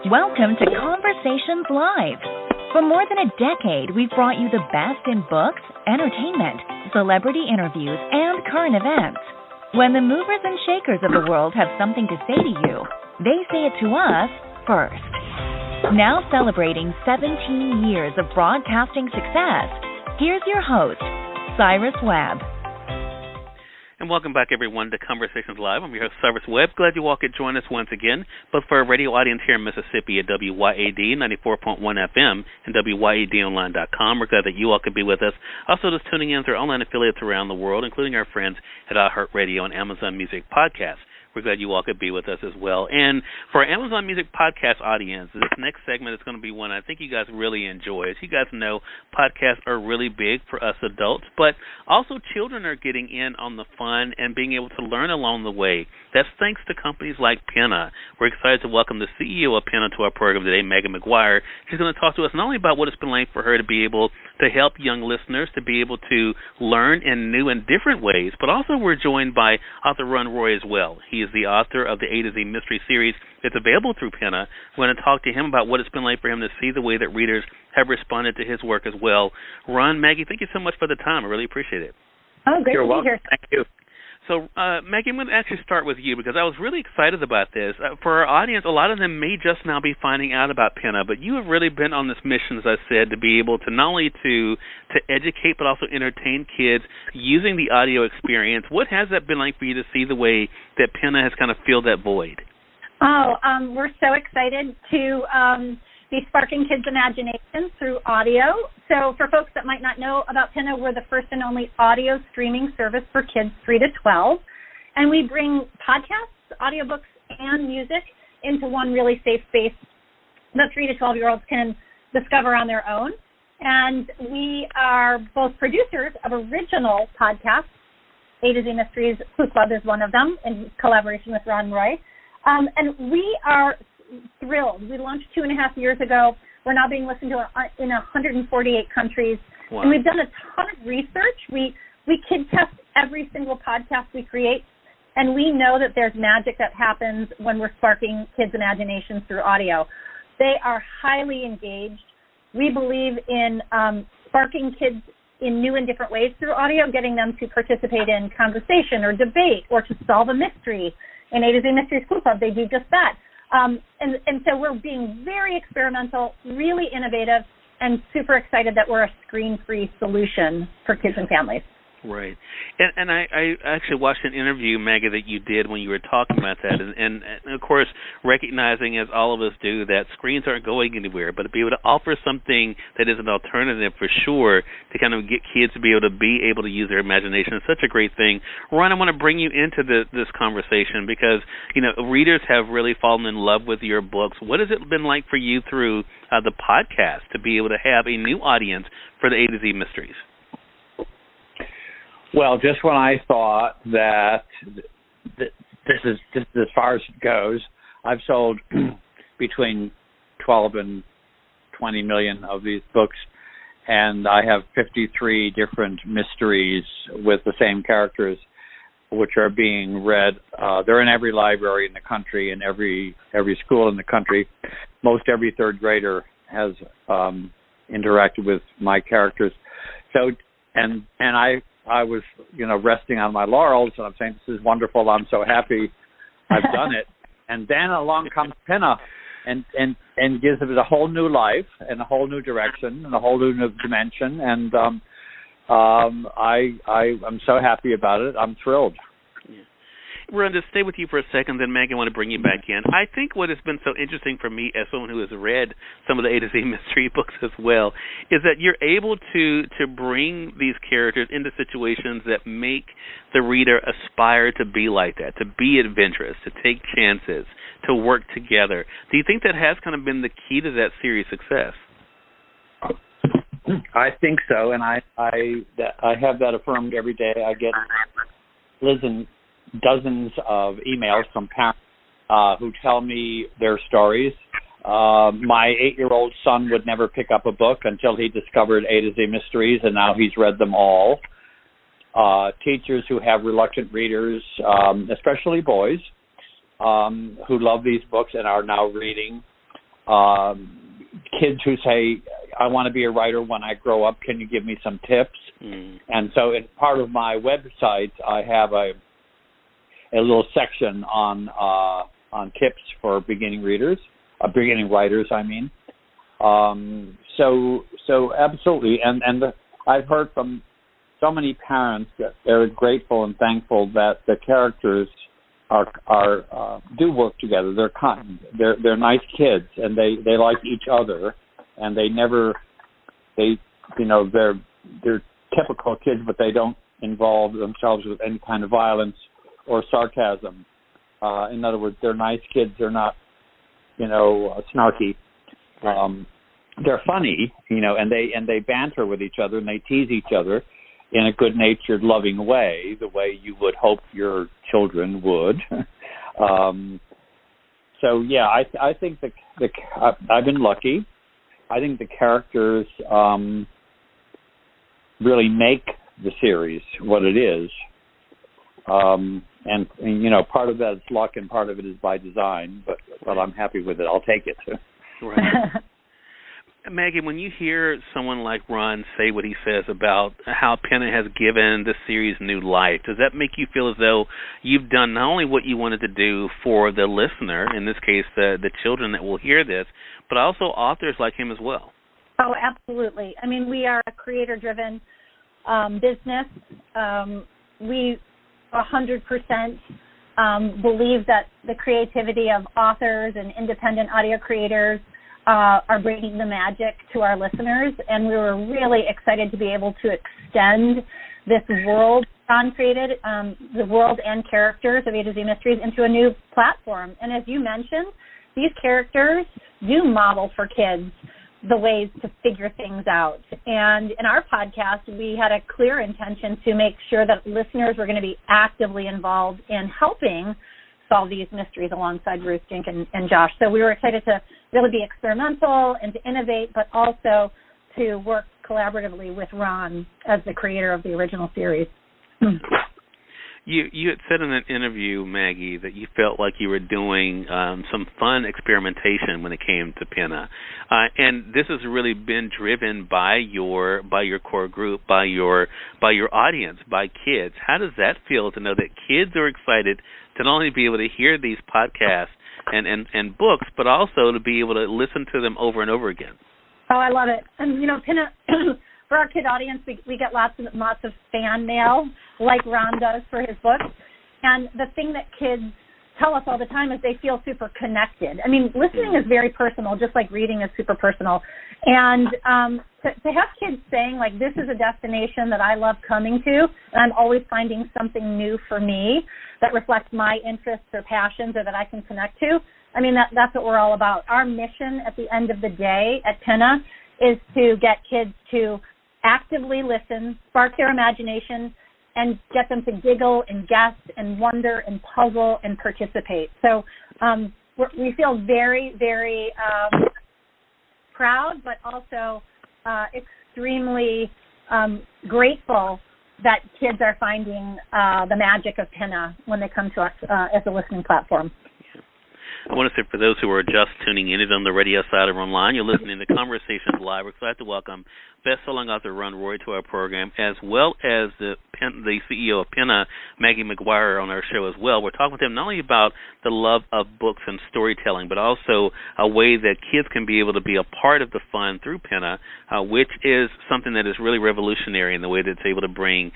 Welcome to Conversations Live. For more than a decade, we've brought you the best in books, entertainment, celebrity interviews, and current events. When the movers and shakers of the world have something to say to you, they say it to us first. Now celebrating 17 years of broadcasting success, here's your host, Cyrus Webb. And welcome back, everyone, to Conversations Live. I'm your host, Cyrus Webb. Glad you all could join us once again, both for our radio audience here in Mississippi at WYAD 94.1 FM and WYADonline.com. We're glad that you all could be with us. Also, just tuning in through online affiliates around the world, including our friends at iHeartRadio and Amazon Music Podcasts. We're glad you all could be with us as well. And for our Amazon Music Podcast audience, this next segment is going to be one I think you guys really enjoy. As you guys know, podcasts are really big for us adults, but also children are getting in on the fun and being able to learn along the way. That's thanks to companies like Pinna. We're excited to welcome the CEO of Pinna to our program today, Maggie McGuire. She's going to talk to us not only about what it's been like for her to be able to help young listeners to be able to learn in new and different ways, but also we're joined by author Ron Roy as well. He is the author of the A to Z Mystery Series that's available through Pinna. We're going to talk to him about what it's been like for him to see the way that readers have responded to his work as well. Ron, Maggie, thank you so much for the time. I really appreciate it. Oh, great You're to be welcome. here. Thank you. So, Maggie, I'm going to actually start with you because I was really excited about this. For our audience, a lot of them may just now be finding out about Pinna, but you have really been on this mission, as I said, to be able to not only to educate but also entertain kids using the audio experience. What has that been like for you to see the way that Pinna has kind of filled that void? We're so excited to be sparking kids' imaginations through audio. So for folks that might not know about Pinna, we're the first and only audio streaming service for kids 3 to 12. And we bring podcasts, audiobooks, and music into one really safe space that 3 to 12-year-olds can discover on their own. And we are both producers of original podcasts. A to Z Mysteries Clue Club is one of them in collaboration with Ron Roy. And we are thrilled. We launched 2.5 years ago. We're now being listened to in 148 countries. Wow. And we've done a ton of research. We kid test every single podcast we create, and we know that there's magic that happens when we're sparking kids' imaginations through audio. They are highly engaged. We believe in sparking kids in new and different ways through audio, getting them to participate in conversation or debate or to solve a mystery. In A to Z Mysteries Clue Club, they do just that. And so we're being very experimental, really innovative, and super excited that we're a screen-free solution for kids and families. Right. And I actually watched an interview, Maggie, that you did when you were talking about that. And of course, recognizing, as all of us do, that screens aren't going anywhere, but to be able to offer something that is an alternative for sure to kind of get kids to be able to use their imagination is such a great thing. Ron, I want to bring you into this conversation because, you know, readers have really fallen in love with your books. What has it been like for you through the podcast to be able to have a new audience for the A to Z Mysteries? Well, just when I thought that this is as far as it goes, I've sold between 12 and 20 million of these books, and I have 53 different mysteries with the same characters, which are being read. They're in every library in the country and every school in the country. Most every third grader has interacted with my characters. So, and I was, resting on my laurels, and I'm saying, this is wonderful. I'm so happy I've done it. And then along comes Pinna and gives it a whole new life and a whole new direction and a whole new dimension. And I'm so happy about it. I'm thrilled. We're going to stay with you for a second, then Maggie, I want to bring you back in. I think what has been so interesting for me as someone who has read some of the A to Z mystery books as well is that you're able to bring these characters into situations that make the reader aspire to be like that, to be adventurous, to take chances, to work together. Do you think that has kind of been the key to that series' success? I think so, and I have that affirmed every day. I get dozens of emails from parents who tell me their stories. My 8-year-old son would never pick up a book until he discovered A to Z Mysteries, and now he's read them all. Teachers who have reluctant readers, especially boys, who love these books and are now reading. kids who say, I want to be a writer when I grow up. Can you give me some tips? And so as part of my website, I have a little section on tips for beginning writers, I mean. So absolutely. And I've heard from so many parents that they're grateful and thankful that the characters are do work together. They're nice kids, and they like each other, and they're typical kids, but they don't involve themselves with any kind of violence or sarcasm. In other words, they're nice kids. They're not, snarky. They're funny, and they banter with each other, and they tease each other in a good-natured, loving way, the way you would hope your children would. So yeah, I think I've been lucky. I think the characters really make the series what it is. And part of that is luck and part of it is by design, but I'm happy with it. I'll take it. Right. Maggie, when you hear someone like Ron say what he says about how Pinna has given the series new life, does that make you feel as though you've done not only what you wanted to do for the listener, in this case the children that will hear this, but also authors like him as well? Oh, absolutely. I mean, we are a creator-driven business. We 100% believe that the creativity of authors and independent audio creators are bringing the magic to our listeners, and we were really excited to be able to extend this world Ron created, the world and characters of A to Z Mysteries, into a new platform. And as you mentioned, these characters do model for kids the ways to figure things out. And in our podcast, we had a clear intention to make sure that listeners were going to be actively involved in helping solve these mysteries alongside Ruth, Dink, and Josh. So we were excited to really be experimental and to innovate, but also to work collaboratively with Ron as the creator of the original series. You had said in an interview, Maggie, that you felt like you were doing some fun experimentation when it came to Pinna, and this has really been driven by your core group, by your audience, by kids. How does that feel to know that kids are excited to not only be able to hear these podcasts and books, but also to be able to listen to them over and over again? Oh, I love it. And Pinna. For our kid audience, we get lots of fan mail, like Ron does for his books. And the thing that kids tell us all the time is they feel super connected. I mean, listening is very personal, just like reading is super personal. And to have kids saying, like, this is a destination that I love coming to, and I'm always finding something new for me that reflects my interests or passions or that I can connect to, I mean, that's what we're all about. Our mission at the end of the day at Pinna is to get kids to actively listen, spark their imagination, and get them to giggle and guess and wonder and puzzle and participate. So we feel very, very proud, but also extremely grateful that kids are finding the magic of Pinna when they come to us as a listening platform. I want to say for those who are just tuning in, either on the radio side or online, you're listening to Conversations Live. We're glad to welcome best-selling author Ron Roy to our program, as well as the CEO of Pinna, Maggie McGuire, on our show as well. We're talking with them not only about the love of books and storytelling, but also a way that kids can be able to be a part of the fun through Pinna, which is something that is really revolutionary in the way that it's able to bring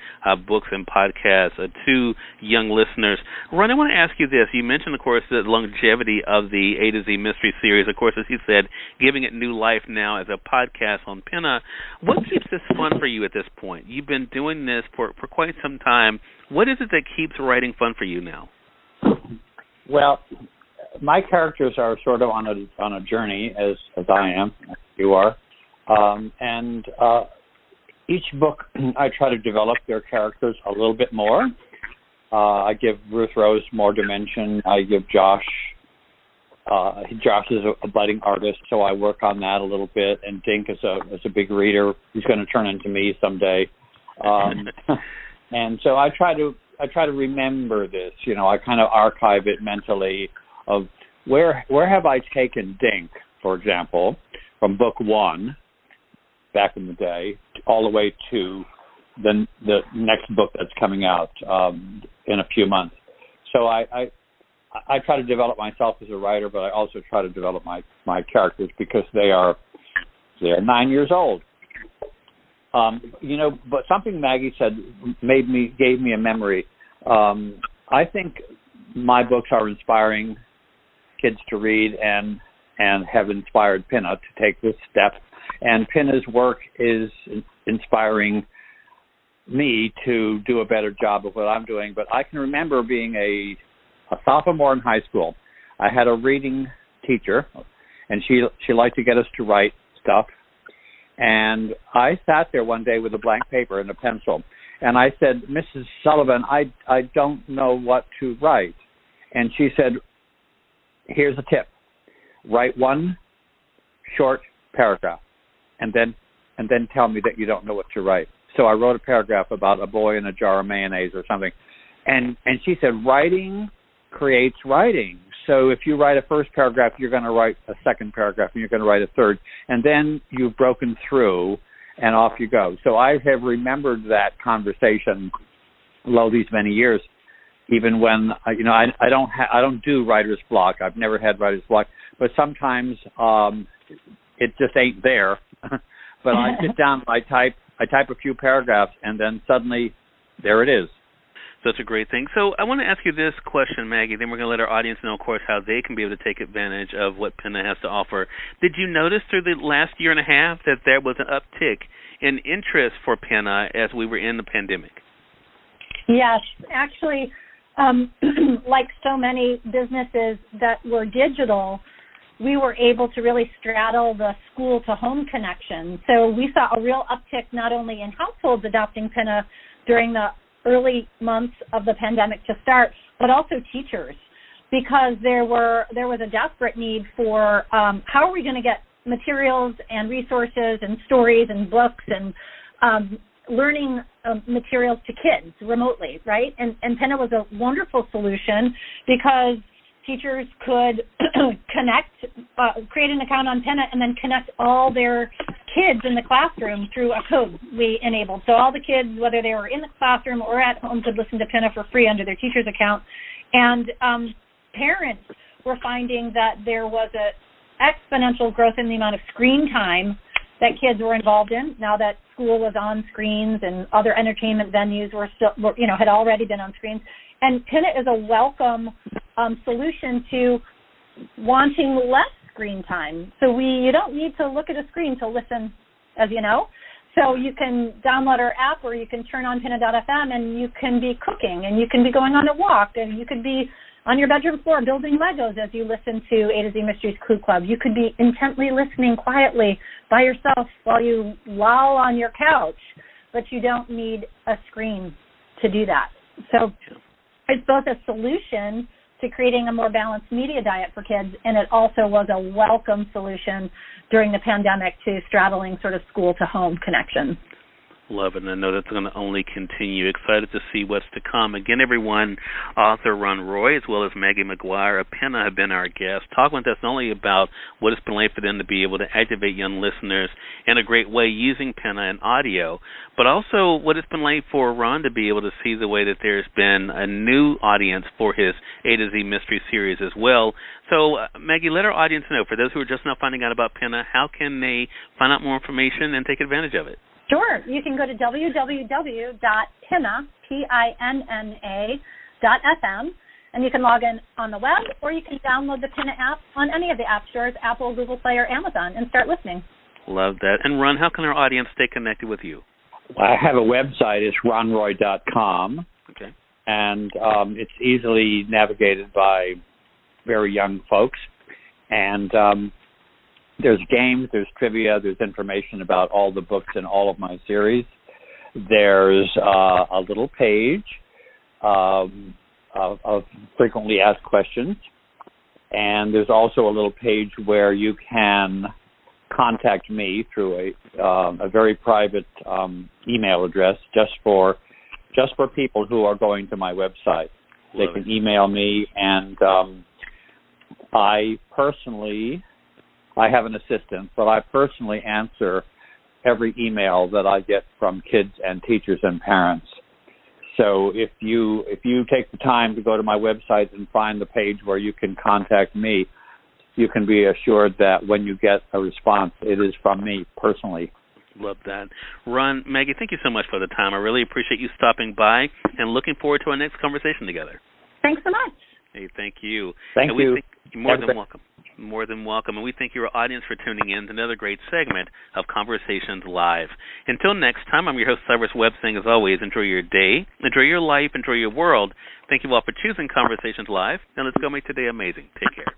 books and podcasts to young listeners. Ron, I want to ask you this. You mentioned, of course, the longevity of the A to Z Mystery Series. Of course, as you said, giving it new life now as a podcast on Pinna. What keeps this fun for you at this point? You've been doing this for quite some time. What is it that keeps writing fun for you now? Well, my characters are sort of on a journey, as I am, as you are, and each book I try to develop their characters a little bit more. I give Ruth Rose more dimension. I give Josh is a budding artist, so I work on that a little bit. And Dink is a big reader. He's going to turn into me someday. And so I try to remember this. I kind of archive it mentally of where have I taken Dink for example, from book 1 back in the day all the way to the next book that's coming out in a few months. So I try to develop myself as a writer, but I also try to develop my characters because they are 9 years old. But something Maggie said gave me a memory. I think my books are inspiring kids to read and have inspired Pinna to take this step. And Pinna's work is inspiring me to do a better job of what I'm doing. But I can remember being a sophomore in high school. I had a reading teacher, and she liked to get us to write stuff. And I sat there one day with a blank paper and a pencil, and I said, "Mrs. Sullivan, I don't know what to write." And she said, "Here's a tip. Write one short paragraph, and then tell me that you don't know what to write." So I wrote a paragraph about a boy in a jar of mayonnaise or something. And she said, writing creates writing. So if you write a first paragraph, you're going to write a second paragraph, and you're going to write a third. And then you've broken through, and off you go. So I have remembered that conversation all these many years, even when, I don't do writer's block. I've never had writer's block. But sometimes it just ain't there. But I sit down, I type a few paragraphs, and then suddenly there it is. Such a great thing. So I want to ask you this question, Maggie, then we're going to let our audience know, of course, how they can be able to take advantage of what Pinna has to offer. Did you notice through the last year and a half that there was an uptick in interest for Pinna as we were in the pandemic? Yes, actually, like so many businesses that were digital, we were able to really straddle the school-to-home connection. So we saw a real uptick not only in households adopting Pinna during the early months of the pandemic to start, but also teachers, because there was a desperate need for how are we going to get materials and resources and stories and books and learning materials to kids remotely, right? And Pinna was a wonderful solution because teachers could create an account on Pinna and then connect all their kids in the classroom through a code we enabled. So all the kids, whether they were in the classroom or at home, could listen to Pinna for free under their teacher's account. And parents were finding that there was an exponential growth in the amount of screen time that kids were involved in. Now that school was on screens and other entertainment venues had already been on screens. And Pinna is a welcome solution to wanting less screen time. So you don't need to look at a screen to listen, as you know. So you can download our app, or you can turn on Pinna.fm, and you can be cooking, and you can be going on a walk, and you could be on your bedroom floor building Legos as you listen to A to Z Mysteries Clue Club. You could be intently listening quietly by yourself while you loll on your couch, but you don't need a screen to do that. So it's both a solution to creating a more balanced media diet for kids, and it also was a welcome solution during the pandemic to straddling sort of school-to-home connection. Love it, and I know that's going to only continue. Excited to see what's to come. Again, everyone, author Ron Roy, as well as Maggie McGuire of Pinna, have been our guests, talking with us not only about what it's been like for them to be able to activate young listeners in a great way using Pinna and audio, but also what it's been like for Ron to be able to see the way that there's been a new audience for his A to Z Mystery Series as well. So, Maggie, let our audience know, for those who are just now finding out about Pinna, how can they find out more information and take advantage of it? Sure. You can go to www.pinna.fm, and you can log in on the web, or you can download the Pinna app on any of the app stores, Apple, Google Play, or Amazon, and start listening. Love that. And Ron, how can our audience stay connected with you? I have a website. It's ronroy.com. Okay. And it's easily navigated by very young folks. And there's games, there's trivia, there's information about all the books in all of my series. There's a little page of frequently asked questions. And there's also a little page where you can contact me through a very private email address just for people who are going to my website. They can email me, and I personally I have an assistant, but I personally answer every email that I get from kids and teachers and parents. So if you take the time to go to my website and find the page where you can contact me, you can be assured that when you get a response, it is from me personally. Love that. Ron, Maggie, thank you so much for the time. I really appreciate you stopping by and looking forward to our next conversation together. Thanks so much. Hey, thank you. Thank you. You're more than welcome. More than welcome. And we thank your audience for tuning in to another great segment of Conversations Live. Until next time, I'm your host, Cyrus Webb, saying as always, enjoy your day, enjoy your life, enjoy your world. Thank you all for choosing Conversations Live. Now let's go make today amazing. Take care.